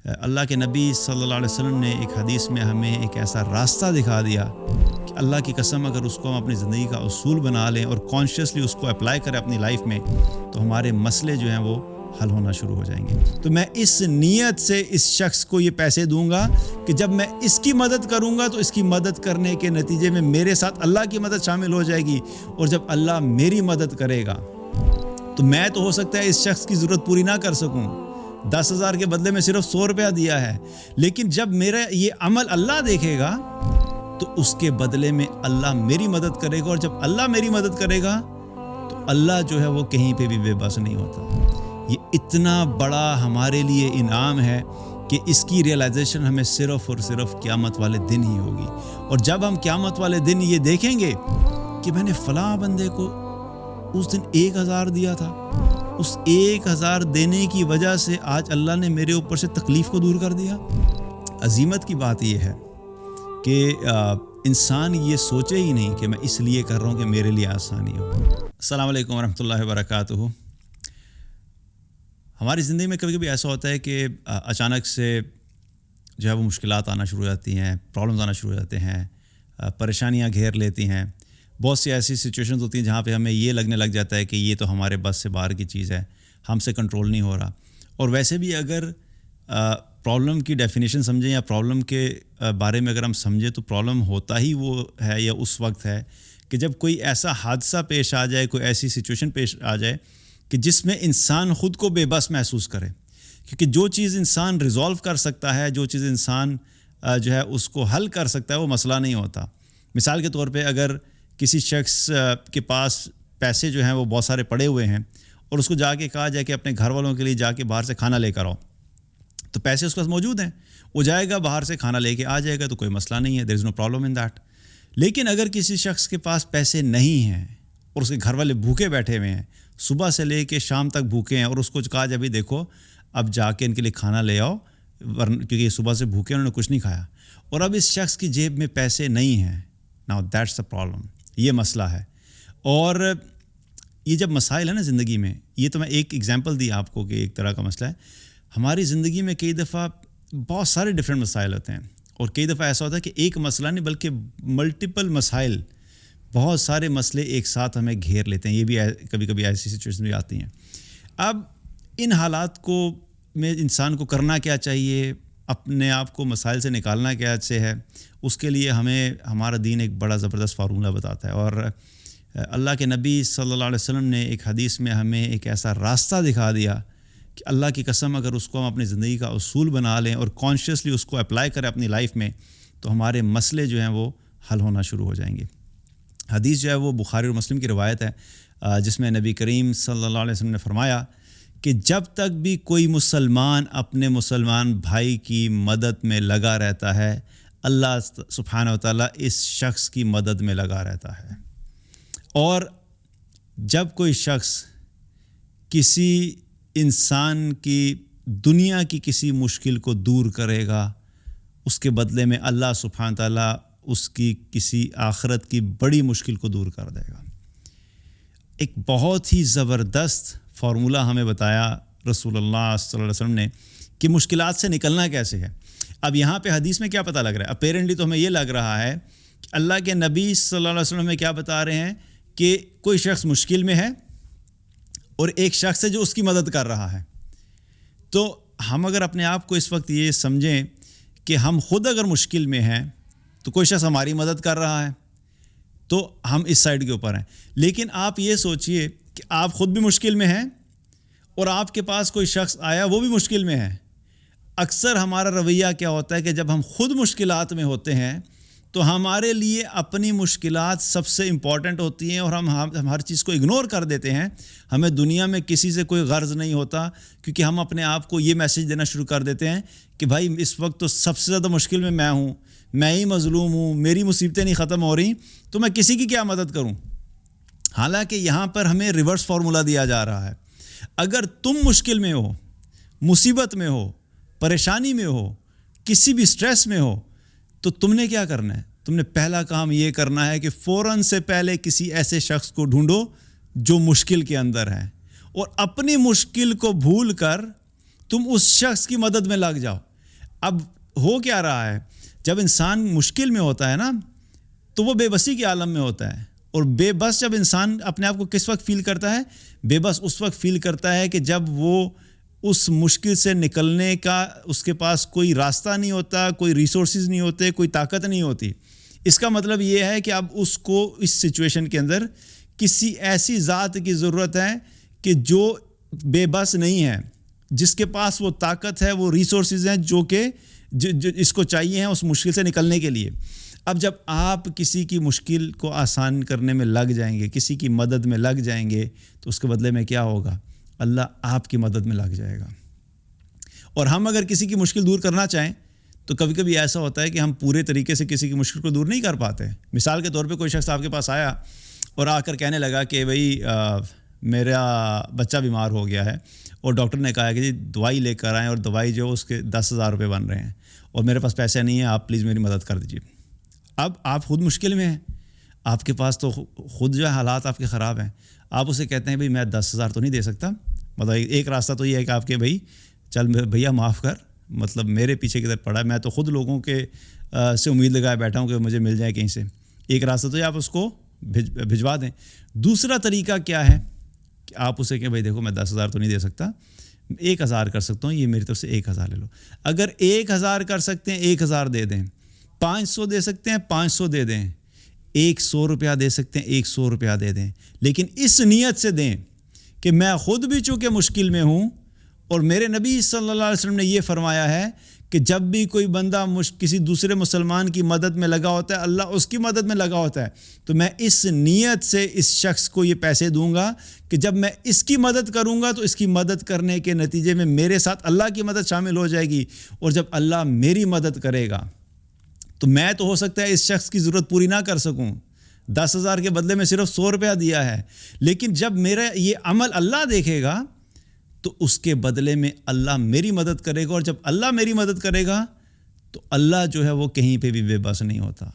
اللہ کے نبی صلی اللہ علیہ وسلم نے ایک حدیث میں ہمیں ایک ایسا راستہ دکھا دیا کہ اللہ کی قسم اگر اس کو ہم اپنی زندگی کا اصول بنا لیں اور کانشیسلی اس کو اپلائی کریں اپنی لائف میں، تو ہمارے مسئلے جو ہیں وہ حل ہونا شروع ہو جائیں گے۔ تو میں اس نیت سے اس شخص کو یہ پیسے دوں گا کہ جب میں اس کی مدد کروں گا تو اس کی مدد کرنے کے نتیجے میں میرے ساتھ اللہ کی مدد شامل ہو جائے گی، اور جب اللہ میری مدد کرے گا تو میں تو ہو سکتا ہے اس شخص کی ضرورت پوری نہ کر سکوں، 10,000 کے بدلے میں صرف 100 روپیہ دیا ہے، لیکن جب میرا یہ عمل اللہ دیکھے گا تو اس کے بدلے میں اللہ میری مدد کرے گا، اور جب اللہ میری مدد کرے گا تو اللہ جو ہے وہ کہیں پہ بھی بے بس نہیں ہوتا۔ یہ اتنا بڑا ہمارے لیے انعام ہے کہ اس کی ریئلائزیشن ہمیں صرف اور صرف قیامت والے دن ہی ہوگی، اور جب ہم قیامت والے دن یہ دیکھیں گے کہ میں نے فلاں بندے کو اس دن 1,000 دیا تھا، اس 1,000 دینے کی وجہ سے آج اللہ نے میرے اوپر سے تکلیف کو دور کر دیا۔ عظیمت کی بات یہ ہے کہ انسان یہ سوچے ہی نہیں کہ میں اس لیے کر رہا ہوں کہ میرے لیے آسانی ہو۔ السلام علیکم ورحمۃ اللہ وبرکاتہ۔ ہماری زندگی میں کبھی کبھی ایسا ہوتا ہے کہ اچانک سے جو ہے وہ مشکلات آنا شروع ہو جاتی ہیں، پرابلمز آنا شروع ہو جاتے ہیں، پریشانیاں گھیر لیتی ہیں۔ بہت سی ایسی سچویشنز ہوتی ہیں جہاں پہ ہمیں یہ لگنے لگ جاتا ہے کہ یہ تو ہمارے بس سے باہر کی چیز ہے، ہم سے کنٹرول نہیں ہو رہا۔ اور ویسے بھی اگر پرابلم کی ڈیفینیشن سمجھیں یا پرابلم کے بارے میں اگر ہم سمجھیں تو پرابلم ہوتا ہی وہ ہے یا اس وقت ہے کہ جب کوئی ایسا حادثہ پیش آ جائے، کوئی ایسی سچویشن پیش آ جائے کہ جس میں انسان خود کو بے بس محسوس کرے، کیونکہ جو چیز انسان ریزولو کر سکتا ہے، جو چیز انسان جو ہے اس کو حل کر سکتا ہے، وہ مسئلہ نہیں ہوتا۔ مثال کے طور پہ اگر کسی شخص کے پاس پیسے جو ہیں وہ بہت سارے پڑے ہوئے ہیں اور اس کو جا کے کہا جائے کہ اپنے گھر والوں کے لیے جا کے باہر سے کھانا لے کر آؤ، تو پیسے اس کے پاس موجود ہیں، وہ جائے گا باہر سے کھانا لے کے آ جائے گا، تو کوئی مسئلہ نہیں ہے، دیر از نو پرابلم ان دیٹ۔ لیکن اگر کسی شخص کے پاس پیسے نہیں ہیں اور اس کے گھر والے بھوکے بیٹھے ہوئے ہیں، صبح سے لے کے شام تک بھوکے ہیں، اور اس کو کہا جائے بھی دیکھو اب جا کے ان کے لیے کھانا لے آؤ، کیونکہ یہ صبح سے بھوکے انہوں نے کچھ نہیں کھایا، اور اب اس شخص کی جیب میں پیسے نہیں ہیں، ناؤ دیٹس دا پرابلم، یہ مسئلہ ہے۔ اور یہ جب مسائل ہیں نا زندگی میں، یہ تو میں ایک ایگزامپل دی آپ کو کہ ایک طرح کا مسئلہ ہے، ہماری زندگی میں کئی دفعہ بہت سارے ڈفرینٹ مسائل ہوتے ہیں، اور کئی دفعہ ایسا ہوتا ہے کہ ایک مسئلہ نہیں بلکہ ملٹیپل مسائل، بہت سارے مسئلے ایک ساتھ ہمیں گھیر لیتے ہیں۔ یہ بھی کبھی کبھی ایسی سچویشن بھی آتی ہیں۔ اب ان حالات کو میں انسان کو کرنا کیا چاہیے، اپنے آپ کو مسائل سے نکالنا کیا سے ہے، اس کے لیے ہمیں ہمارا دین ایک بڑا زبردست فارمولہ بتاتا ہے، اور اللہ کے نبی صلی اللہ علیہ وسلم نے ایک حدیث میں ہمیں ایک ایسا راستہ دکھا دیا کہ اللہ کی قسم اگر اس کو ہم اپنی زندگی کا اصول بنا لیں اور کانشیسلی اس کو اپلائی کریں اپنی لائف میں، تو ہمارے مسئلے جو ہیں وہ حل ہونا شروع ہو جائیں گے۔ حدیث جو ہے وہ بخاری اور مسلم کی روایت ہے، جس میں نبی کریم صلی اللہ علیہ وسلم نے فرمایا کہ جب تک بھی کوئی مسلمان اپنے مسلمان بھائی کی مدد میں لگا رہتا ہے، اللہ سبحانہ و تعالیٰ اس شخص کی مدد میں لگا رہتا ہے، اور جب کوئی شخص کسی انسان کی دنیا کی کسی مشکل کو دور کرے گا، اس کے بدلے میں اللہ سبحانہ تعالیٰ اس کی کسی آخرت کی بڑی مشکل کو دور کر دے گا۔ ایک بہت ہی زبردست فارمولہ ہمیں بتایا رسول اللہ صلی اللہ علیہ وسلم نے کہ مشکلات سے نکلنا کیسے ہے۔ اب یہاں پہ حدیث میں کیا پتہ لگ رہا ہے؟ اپیرنٹلی تو ہمیں یہ لگ رہا ہے کہ اللہ کے نبی صلی اللہ علیہ وسلم میں کیا بتا رہے ہیں کہ کوئی شخص مشکل میں ہے اور ایک شخص ہے جو اس کی مدد کر رہا ہے۔ تو ہم اگر اپنے آپ کو اس وقت یہ سمجھیں کہ ہم خود اگر مشکل میں ہیں تو کوئی شخص ہماری مدد کر رہا ہے، تو ہم اس سائڈ کے اوپر ہیں۔ لیکن آپ یہ سوچئے کہ آپ خود بھی مشکل میں ہیں اور آپ کے پاس کوئی شخص آیا وہ بھی مشکل میں ہے۔ اکثر ہمارا رویہ کیا ہوتا ہے کہ جب ہم خود مشکلات میں ہوتے ہیں تو ہمارے لیے اپنی مشکلات سب سے امپورٹنٹ ہوتی ہیں، اور ہم ہر چیز کو اگنور کر دیتے ہیں۔ ہمیں دنیا میں کسی سے کوئی غرض نہیں ہوتا، کیونکہ ہم اپنے آپ کو یہ میسج دینا شروع کر دیتے ہیں کہ بھائی اس وقت تو سب سے زیادہ مشکل میں ہوں، میں ہی مظلوم ہوں، میری مصیبتیں نہیں ختم ہو رہی، تو میں کسی کی کیا مدد کروں۔ حالانکہ یہاں پر ہمیں ریورس فارمولہ دیا جا رہا ہے۔ اگر تم مشکل میں ہو، مصیبت میں ہو، پریشانی میں ہو، کسی بھی سٹریس میں ہو، تو تم نے کیا کرنا ہے؟ تم نے پہلا کام یہ کرنا ہے کہ فوراً سے پہلے کسی ایسے شخص کو ڈھونڈو جو مشکل کے اندر ہے، اور اپنی مشکل کو بھول کر تم اس شخص کی مدد میں لگ جاؤ۔ اب ہو کیا رہا ہے، جب انسان مشکل میں ہوتا ہے نا تو وہ بے بسی کے عالم میں ہوتا ہے، اور بے بس جب انسان اپنے آپ کو کس وقت فیل کرتا ہے، بے بس اس وقت فیل کرتا ہے کہ جب وہ اس مشکل سے نکلنے کا اس کے پاس کوئی راستہ نہیں ہوتا، کوئی ریسورسز نہیں ہوتے، کوئی طاقت نہیں ہوتی۔ اس کا مطلب یہ ہے کہ اب اس کو اس سچویشن کے اندر کسی ایسی ذات کی ضرورت ہے کہ جو بے بس نہیں ہے، جس کے پاس وہ طاقت ہے، وہ ریسورسز ہیں جو کہ اس کو چاہیے ہیں اس مشکل سے نکلنے کے لیے۔ اب جب آپ کسی کی مشکل کو آسان کرنے میں لگ جائیں گے، کسی کی مدد میں لگ جائیں گے، تو اس کے بدلے میں کیا ہوگا؟ اللہ آپ کی مدد میں لگ جائے گا۔ اور ہم اگر کسی کی مشکل دور کرنا چاہیں تو کبھی کبھی ایسا ہوتا ہے کہ ہم پورے طریقے سے کسی کی مشکل کو دور نہیں کر پاتے۔ مثال کے طور پہ کوئی شخص آپ کے پاس آیا اور آ کر کہنے لگا کہ بھئی میرا بچہ بیمار ہو گیا ہے اور ڈاکٹر نے کہا کہ جی دوائی لے کر آئیں، اور دوائی جو اس کے 10,000 روپے بن رہے ہیں اور میرے پاس پیسے نہیں ہیں، آپ پلیز میری مدد کر دیجیے۔ اب آپ خود مشکل میں ہیں، آپ کے پاس تو خود جو ہے حالات آپ کے خراب ہیں، آپ اسے کہتے ہیں بھئی میں 10,000 تو نہیں دے سکتا۔ مطلب ایک راستہ تو یہ ہے کہ آپ کے بھئی چل بھیا معاف کر، مطلب میرے پیچھے کدھر پڑا ہے، میں تو خود لوگوں کے سے امید لگائے بیٹھا ہوں کہ مجھے مل جائے کہیں سے۔ ایک راستہ تو یہ آپ اس کو بھجوا دیں۔ دوسرا طریقہ کیا ہے کہ آپ اسے کہیں بھائی دیکھو میں 10,000 تو نہیں دے سکتا، 1,000 کر سکتا ہوں، یہ میری طرف سے 1,000 لے لو۔ اگر 1,000 کر سکتے ہیں 1,000 دے دیں، 500 دے سکتے ہیں 500 دے دیں، 100 روپیہ دے سکتے ہیں 100 روپیہ دے دیں، لیکن اس نیت سے دیں کہ میں خود بھی چونکہ مشکل میں ہوں، اور میرے نبی صلی اللہ علیہ وسلم نے یہ فرمایا ہے کہ جب بھی کوئی بندہ کسی دوسرے مسلمان کی مدد میں لگا ہوتا ہے، اللہ اس کی مدد میں لگا ہوتا ہے، تو میں اس نیت سے اس شخص کو یہ پیسے دوں گا کہ جب میں اس کی مدد کروں گا تو اس کی مدد کرنے کے نتیجے میں میرے ساتھ اللہ کی مدد شامل ہو جائے گی، اور جب اللہ میری مدد کرے گا تو میں تو ہو سکتا ہے اس شخص کی ضرورت پوری نہ کر سکوں، 10,000 کے بدلے میں صرف 100 روپیہ دیا ہے، لیکن جب میرا یہ عمل اللہ دیکھے گا تو اس کے بدلے میں اللہ میری مدد کرے گا، اور جب اللہ میری مدد کرے گا تو اللہ جو ہے وہ کہیں پہ بھی بے بس نہیں ہوتا،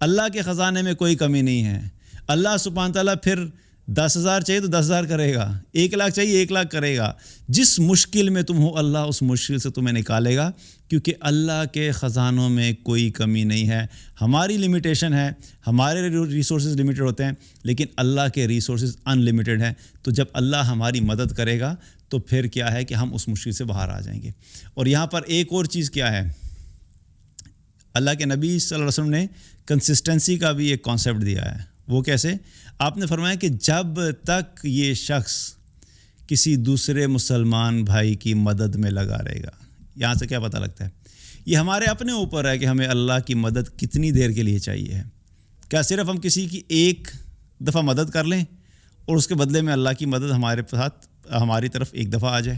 اللہ کے خزانے میں کوئی کمی نہیں ہے۔ اللہ سبحانہ تعالیٰ پھر 10,000 چاہیے تو 10,000 کرے گا، 1,00,000 چاہیے 1,00,000 کرے گا، جس مشکل میں تم ہو اللہ اس مشکل سے تمہیں نکالے گا، کیونکہ اللہ کے خزانوں میں کوئی کمی نہیں ہے۔ ہماری لمیٹیشن ہے، ہمارے ریسورسز لمیٹڈ ہوتے ہیں، لیکن اللہ کے ریسورسز ان لمیٹڈ ہیں، تو جب اللہ ہماری مدد کرے گا تو پھر کیا ہے کہ ہم اس مشکل سے باہر آ جائیں گے۔ اور یہاں پر ایک اور چیز کیا ہے، اللہ کے نبی صلی اللہ علیہ وسلم نے کنسسٹنسی کا بھی ایک کانسیپٹ دیا ہے۔ وہ کیسے؟ آپ نے فرمایا کہ جب تک یہ شخص کسی دوسرے مسلمان بھائی کی مدد میں لگا رہے گا، یہاں سے کیا پتہ لگتا ہے؟ یہ ہمارے اپنے اوپر ہے کہ ہمیں اللہ کی مدد کتنی دیر کے لیے چاہیے ہے۔ کیا صرف ہم کسی کی ایک دفعہ مدد کر لیں اور اس کے بدلے میں اللہ کی مدد ہمارے ساتھ ہماری طرف ایک دفعہ آ جائے؟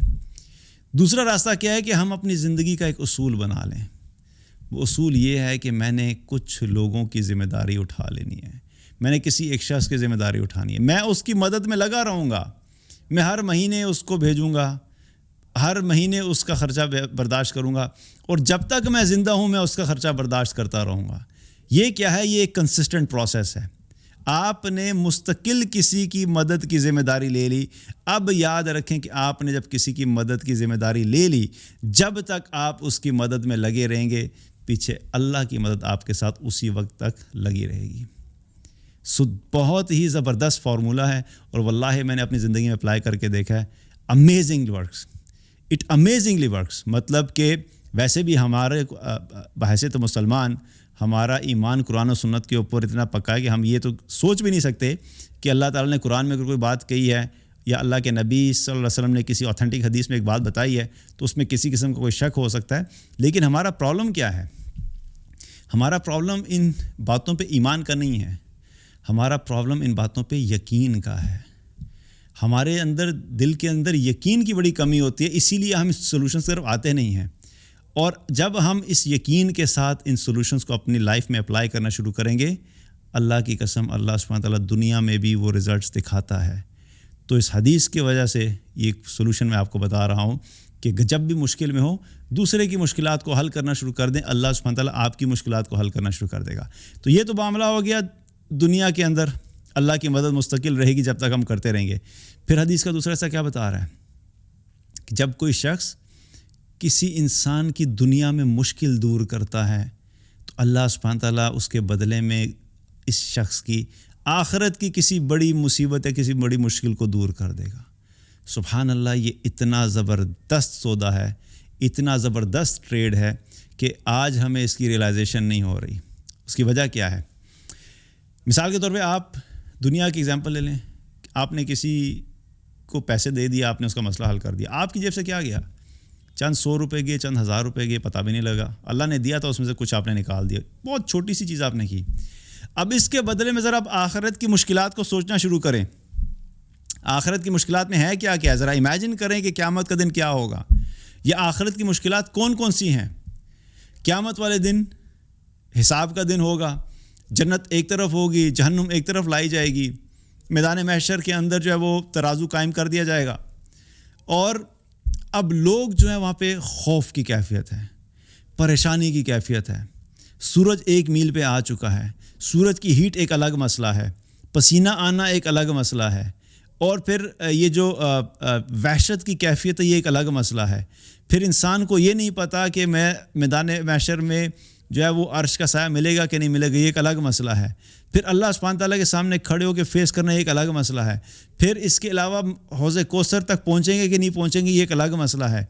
دوسرا راستہ کیا ہے کہ ہم اپنی زندگی کا ایک اصول بنا لیں۔ وہ اصول یہ ہے کہ میں نے کچھ لوگوں کی ذمہ داری اٹھا لینی ہے، میں نے کسی ایک شخص کی ذمہ داری اٹھانی ہے، میں اس کی مدد میں لگا رہوں گا، میں ہر مہینے اس کو بھیجوں گا، ہر مہینے اس کا خرچہ برداشت کروں گا، اور جب تک میں زندہ ہوں میں اس کا خرچہ برداشت کرتا رہوں گا۔ یہ کیا ہے؟ یہ ایک کنسسٹنٹ پروسیس ہے۔ آپ نے مستقل کسی کی مدد کی ذمہ داری لے لی۔ اب یاد رکھیں کہ آپ نے جب کسی کی مدد کی ذمہ داری لے لی، جب تک آپ اس کی مدد میں لگے رہیں گے، پیچھے اللہ کی مدد آپ کے ساتھ اسی وقت تک لگی رہے گی۔ بہت ہی زبردست فارمولہ ہے، اور واللہ میں نے اپنی زندگی میں اپلائی کر کے دیکھا ہے، amazingly works, it amazingly works. مطلب کہ ویسے بھی ہمارے بحیثیت مسلمان ہمارا ایمان قرآن و سنت کے اوپر اتنا پکا ہے کہ ہم یہ تو سوچ بھی نہیں سکتے کہ اللہ تعالیٰ نے قرآن میں اگر کوئی بات کہی ہے یا اللہ کے نبی صلی اللہ علیہ وسلم نے کسی اوتھینٹک حدیث میں ایک بات بتائی ہے تو اس میں کسی قسم کا کوئی شک ہو سکتا ہے۔ لیکن ہمارا پرابلم کیا ہے؟ ہمارا پرابلم ان باتوں پہ ایمان کا نہیں ہے، ہمارا پرابلم ان باتوں پہ یقین کا ہے۔ ہمارے اندر دل کے اندر یقین کی بڑی کمی ہوتی ہے، اسی لیے ہم اس سولوشن سے طرف آتے نہیں ہیں۔ اور جب ہم اس یقین کے ساتھ ان سولوشنز کو اپنی لائف میں اپلائی کرنا شروع کریں گے، اللہ کی قسم اللہ سبحانہ تعالیٰ دنیا میں بھی وہ رزلٹس دکھاتا ہے۔ تو اس حدیث کی وجہ سے یہ سولوشن میں آپ کو بتا رہا ہوں کہ جب بھی مشکل میں ہو، دوسرے کی مشکلات کو حل کرنا شروع کر دیں، اللہ سبحانہ تعالیٰ آپ کی مشکلات کو حل کرنا شروع کر دے گا۔ تو یہ تو معاملہ ہو گیا دنیا کے اندر، اللہ کی مدد مستقل رہے گی جب تک ہم کرتے رہیں گے۔ پھر حدیث کا دوسرا حصہ کیا بتا رہا ہے کہ جب کوئی شخص کسی انسان کی دنیا میں مشکل دور کرتا ہے تو اللہ سبحانہ تعالیٰ اس کے بدلے میں اس شخص کی آخرت کی کسی بڑی مصیبت یا کسی بڑی مشکل کو دور کر دے گا۔ سبحان اللہ، یہ اتنا زبردست سودا ہے، اتنا زبردست ٹریڈ ہے کہ آج ہمیں اس کی ریئلائزیشن نہیں ہو رہی۔ اس کی وجہ کیا ہے؟ مثال کے طور پہ آپ دنیا کی اگزامپل لے لیں، آپ نے کسی کو پیسے دے دیا، آپ نے اس کا مسئلہ حل کر دیا، آپ کی جیب سے کیا گیا؟ چند 100 روپے گئے، چند 1000 روپے گئے، پتہ بھی نہیں لگا۔ اللہ نے دیا تو اس میں سے کچھ آپ نے نکال دیا، بہت چھوٹی سی چیز آپ نے کی۔ اب اس کے بدلے میں ذرا آپ آخرت کی مشکلات کو سوچنا شروع کریں۔ آخرت کی مشکلات میں ہے کیا کیا؟ ذرا امیجن کریں کہ قیامت کا دن کیا ہوگا۔ یہ آخرت کی مشکلات کون کون سی ہیں؟ قیامت والے دن حساب کا دن ہوگا، جنت ایک طرف ہوگی، جہنم ایک طرف لائی جائے گی، میدان محشر کے اندر جو ہے وہ ترازو قائم کر دیا جائے گا، اور اب لوگ جو ہیں وہاں پہ خوف کی کیفیت ہے، پریشانی کی کیفیت ہے۔ سورج 1 میل پہ آ چکا ہے، سورج کی ہیٹ ایک الگ مسئلہ ہے، پسینہ آنا ایک الگ مسئلہ ہے، اور پھر یہ جو وحشت کی کیفیت ہے یہ ایک الگ مسئلہ ہے۔ پھر انسان کو یہ نہیں پتا کہ میں میدان محشر میں جو ہے وہ عرش کا سایہ ملے گا کہ نہیں ملے گا، یہ ایک الگ مسئلہ ہے۔ پھر اللہ سبحانہ تعالیٰ کے سامنے کھڑے ہو کے فیس کرنا ایک الگ مسئلہ ہے۔ پھر اس کے علاوہ حوض کوثر تک پہنچیں گے کہ نہیں پہنچیں گے، یہ ایک الگ مسئلہ ہے۔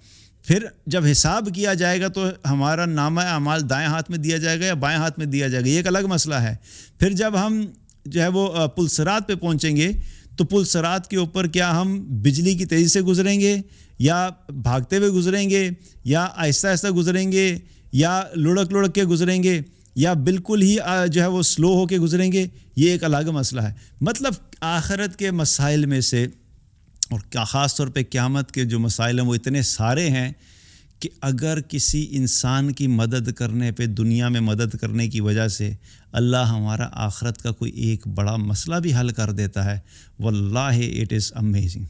پھر جب حساب کیا جائے گا تو ہمارا نامہ اعمال دائیں ہاتھ میں دیا جائے گا یا بائیں ہاتھ میں دیا جائے گا، یہ ایک الگ مسئلہ ہے۔ پھر جب ہم جو ہے وہ پل صراط پہ پہنچیں گے تو پل صراط کے اوپر کیا ہم بجلی کی تیزی سے گزریں گے یا بھاگتے ہوئے گزریں گے یا آہستہ آہستہ گزریں گے یا لڑک لڑک کے گزریں گے یا بالکل ہی جو ہے وہ سلو ہو کے گزریں گے، یہ ایک الگ مسئلہ ہے۔ مطلب آخرت کے مسائل میں سے، اور خاص طور پہ قیامت کے جو مسائل ہیں وہ اتنے سارے ہیں کہ اگر کسی انسان کی مدد کرنے پہ، دنیا میں مدد کرنے کی وجہ سے اللہ ہمارا آخرت کا کوئی ایک بڑا مسئلہ بھی حل کر دیتا ہے، واللہ اٹ از امیزنگ۔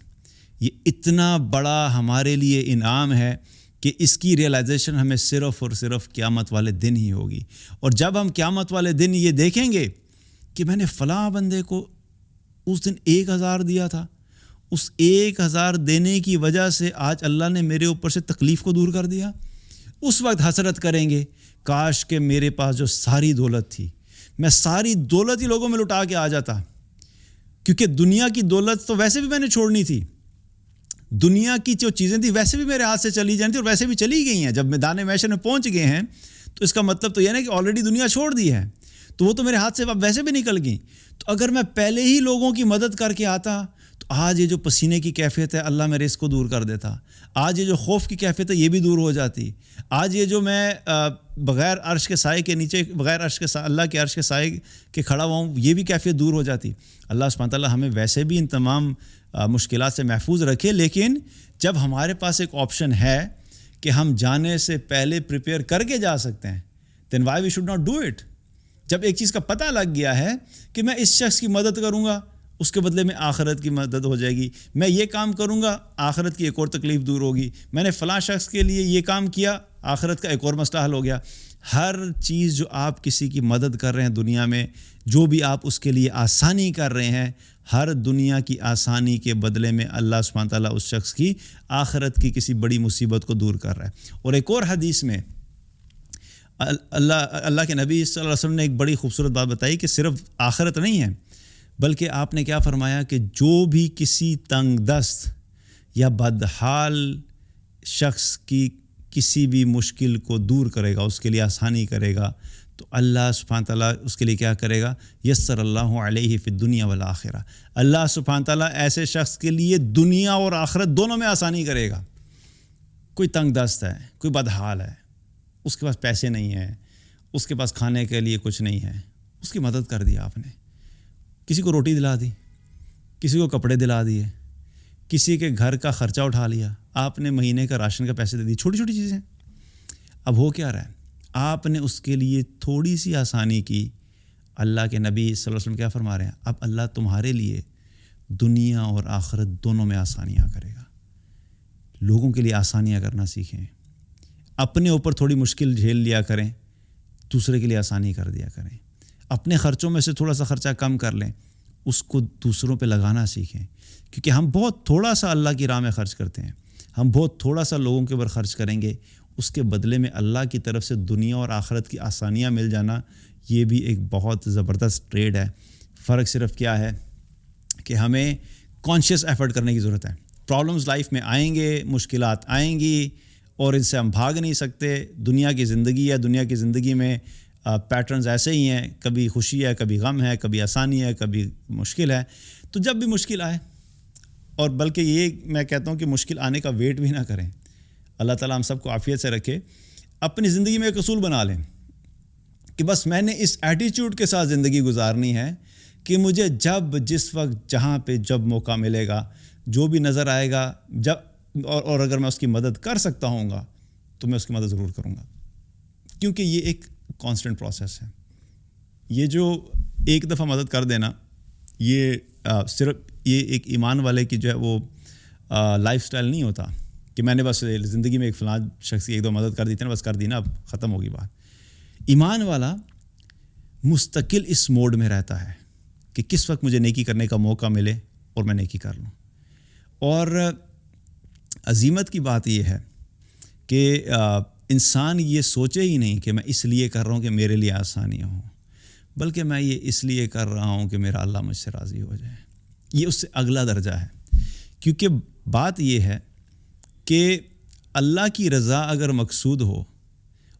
یہ اتنا بڑا ہمارے لیے انعام ہے کہ اس کی ریئلائزیشن ہمیں صرف اور صرف قیامت والے دن ہی ہوگی۔ اور جب ہم قیامت والے دن یہ دیکھیں گے کہ میں نے فلاں بندے کو اس دن 1000 دیا تھا، اس 1000 دینے کی وجہ سے آج اللہ نے میرے اوپر سے تکلیف کو دور کر دیا، اس وقت حسرت کریں گے کاش کہ میرے پاس جو ساری دولت تھی، میں ساری دولت ہی لوگوں میں لٹا کے آ جاتا، کیونکہ دنیا کی دولت تو ویسے بھی میں نے چھوڑنی تھی، دنیا کی جو چیزیں تھیں ویسے بھی میرے ہاتھ سے چلی جانی تھی، اور ویسے بھی چلی گئی ہیں۔ جب میدان محشر میں پہنچ گئے ہیں تو اس کا مطلب تو یہ نہیں کہ آلریڈی دنیا چھوڑ دی ہے، تو وہ تو میرے ہاتھ سے اب ویسے بھی نکل گئیں۔ تو اگر میں پہلے ہی لوگوں کی مدد کر کے آتا تو آج یہ جو پسینے کی کیفیت ہے اللہ میرے اس کو دور کر دیتا، آج یہ جو خوف کی کیفیت ہے یہ بھی دور ہو جاتی، آج یہ جو میں بغیر عرش کے سائے کے نیچے، بغیر عرش کے اللہ کے عرش کے سائے کے کھڑا ہوا ہوں، یہ بھی کیفیت دور ہو جاتی۔ اللہ سبحانہ تعالیٰ ہمیں ویسے بھی ان تمام مشکلات سے محفوظ رکھے، لیکن جب ہمارے پاس ایک آپشن ہے کہ ہم جانے سے پہلے پریپیئر کر کے جا سکتے ہیں، then why we should not do it؟ جب ایک چیز کا پتہ لگ گیا ہے کہ میں اس شخص کی مدد کروں گا، اس کے بدلے میں آخرت کی مدد ہو جائے گی، میں یہ کام کروں گا، آخرت کی ایک اور تکلیف دور ہوگی، میں نے فلاں شخص کے لیے یہ کام کیا، آخرت کا ایک اور مسئلہ حل ہو گیا۔ ہر چیز جو آپ کسی کی مدد کر رہے ہیں دنیا میں، جو بھی آپ اس کے لیے آسانی کر رہے ہیں، ہر دنیا کی آسانی کے بدلے میں اللہ سبحانہ تعالیٰ اس شخص کی آخرت کی کسی بڑی مصیبت کو دور کر رہا ہے۔ اور ایک اور حدیث میں اللہ کے نبی صلی اللہ علیہ وسلم نے ایک بڑی خوبصورت بات بتائی کہ صرف آخرت نہیں ہے، بلکہ آپ نے کیا فرمایا کہ جو بھی کسی تنگ دست یا بدحال شخص کی کسی بھی مشکل کو دور کرے گا، اس کے لیے آسانی کرے گا، تو اللہ سبحانہ تعالیٰ اس کے لیے کیا کرے گا؟ یسر اللہ علیہ فی الدنیا والآخرہ، اللہ سبحانہ تعالیٰ ایسے شخص کے لیے دنیا اور آخرت دونوں میں آسانی کرے گا۔ کوئی تنگ دست ہے، کوئی بدحال ہے، اس کے پاس پیسے نہیں ہیں، اس کے پاس کھانے کے لیے کچھ نہیں ہے، اس کی مدد کر دی آپ نے، کسی کو روٹی دلا دی، کسی کو کپڑے دلا دیے، کسی کے گھر کا خرچہ اٹھا لیا، آپ نے مہینے کا راشن کا پیسے دے دی، چھوٹی چھوٹی چیزیں۔ اب ہو کیا رہا ہے؟ آپ نے اس کے لیے تھوڑی سی آسانی کی، اللہ کے نبی صلی اللہ علیہ وسلم کیا فرما رہے ہیں؟ اب اللہ تمہارے لیے دنیا اور آخرت دونوں میں آسانیاں کرے گا۔ لوگوں کے لیے آسانیاں کرنا سیکھیں، اپنے اوپر تھوڑی مشکل جھیل لیا کریں، دوسرے کے لیے آسانی کر دیا کریں، اپنے خرچوں میں سے تھوڑا سا خرچہ کم کر لیں، اس کو دوسروں پہ لگانا سیکھیں، کیونکہ ہم بہت تھوڑا سا اللہ کی راہ میں خرچ کرتے ہیں، ہم بہت تھوڑا سا لوگوں کے اوپر خرچ کریں گے، اس کے بدلے میں اللہ کی طرف سے دنیا اور آخرت کی آسانیاں مل جانا، یہ بھی ایک بہت زبردست ٹریڈ ہے۔ فرق صرف کیا ہے کہ ہمیں کانشیس ایفرٹ کرنے کی ضرورت ہے۔ پرابلمز لائف میں آئیں گے، مشکلات آئیں گی اور ان سے ہم بھاگ نہیں سکتے۔ دنیا کی زندگی ہے، دنیا کی زندگی میں پیٹرنز ایسے ہی ہیں، کبھی خوشی ہے، کبھی غم ہے، کبھی آسانی ہے، کبھی مشکل ہے۔ تو جب بھی مشکل آئے، اور بلکہ یہ میں کہتا ہوں کہ مشکل آنے کا ویٹ بھی نہ کریں، اللہ تعالیٰ ہم سب کو عافیت سے رکھے، اپنی زندگی میں ایک اصول بنا لیں کہ بس میں نے اس ایٹیچیوڈ کے ساتھ زندگی گزارنی ہے کہ مجھے جب جس وقت جہاں پہ جب موقع ملے گا، جو بھی نظر آئے گا، جب اور اگر میں اس کی مدد کر سکتا ہوں گا تو میں اس کی مدد ضرور کروں گا، کیونکہ یہ ایک کانسٹنٹ پروسیس ہے۔ یہ جو ایک دفعہ مدد کر دینا، یہ صرف یہ ایک ایمان والے کی جو ہے وہ لائف سٹائل نہیں ہوتا کہ میں نے بس زندگی میں ایک فلاں شخص کی ایک دو مدد کر دی تھی نا، بس کر دی نا، اب ختم ہوگی بات۔ ایمان والا مستقل اس موڈ میں رہتا ہے کہ کس وقت مجھے نیکی کرنے کا موقع ملے اور میں نیکی کر لوں۔ اور عظیمت کی بات یہ ہے کہ انسان یہ سوچے ہی نہیں کہ میں اس لیے کر رہا ہوں کہ میرے لیے آسانیاں ہوں، بلکہ میں یہ اس لیے کر رہا ہوں کہ میرا اللہ مجھ سے راضی ہو جائے۔ یہ اس سے اگلا درجہ ہے، کیونکہ بات یہ ہے کہ اللہ کی رضا اگر مقصود ہو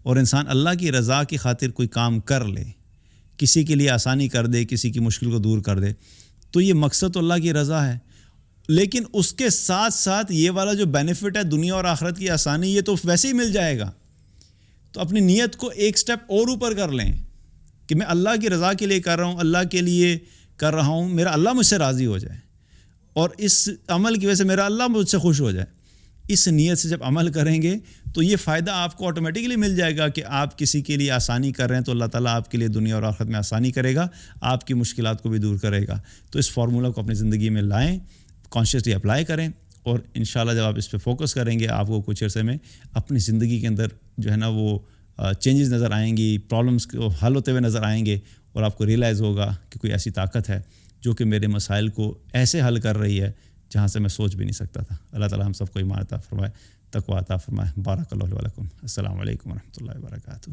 اور انسان اللہ کی رضا کی خاطر کوئی کام کر لے، کسی کے لیے آسانی کر دے، کسی کی مشکل کو دور کر دے، تو یہ مقصد تو اللہ کی رضا ہے، لیکن اس کے ساتھ ساتھ یہ والا جو بینیفٹ ہے دنیا اور آخرت کی آسانی، یہ تو ویسے ہی مل جائے گا۔ تو اپنی نیت کو ایک سٹیپ اور اوپر کر لیں کہ میں اللہ کی رضا کے لیے کر رہا ہوں، اللہ کے لیے کر رہا ہوں، میرا اللہ مجھ سے راضی ہو جائے اور اس عمل کی وجہ سے میرا اللہ مجھ سے خوش ہو جائے۔ اس نیت سے جب عمل کریں گے تو یہ فائدہ آپ کو آٹومیٹکلی مل جائے گا کہ آپ کسی کے لیے آسانی کر رہے ہیں تو اللہ تعالیٰ آپ کے لیے دنیا اور آخرت میں آسانی کرے گا، آپ کی مشکلات کو بھی دور کرے گا۔ تو اس فارمولہ کو اپنی زندگی میں لائیں، کانشیسلی اپلائی کریں، اور انشاءاللہ جب آپ اس پہ فوکس کریں گے، آپ کو کچھ عرصے میں اپنی زندگی کے اندر جو ہے نا وہ چینجز نظر آئیں گی، پرابلمس کو حل ہوتے ہوئے نظر آئیں گے، اور آپ کو ریئلائز ہوگا کہ کوئی ایسی طاقت ہے جو کہ میرے مسائل کو ایسے حل کر رہی ہے جہاں سے میں سوچ بھی نہیں سکتا تھا۔ اللہ تعالیٰ ہم سب کو ایمان عطا فرمائے، تقویٰ عطا فرمائے۔ بارک اللہ لکم۔ السلام علیکم ورحمۃ اللہ وبرکاتہ۔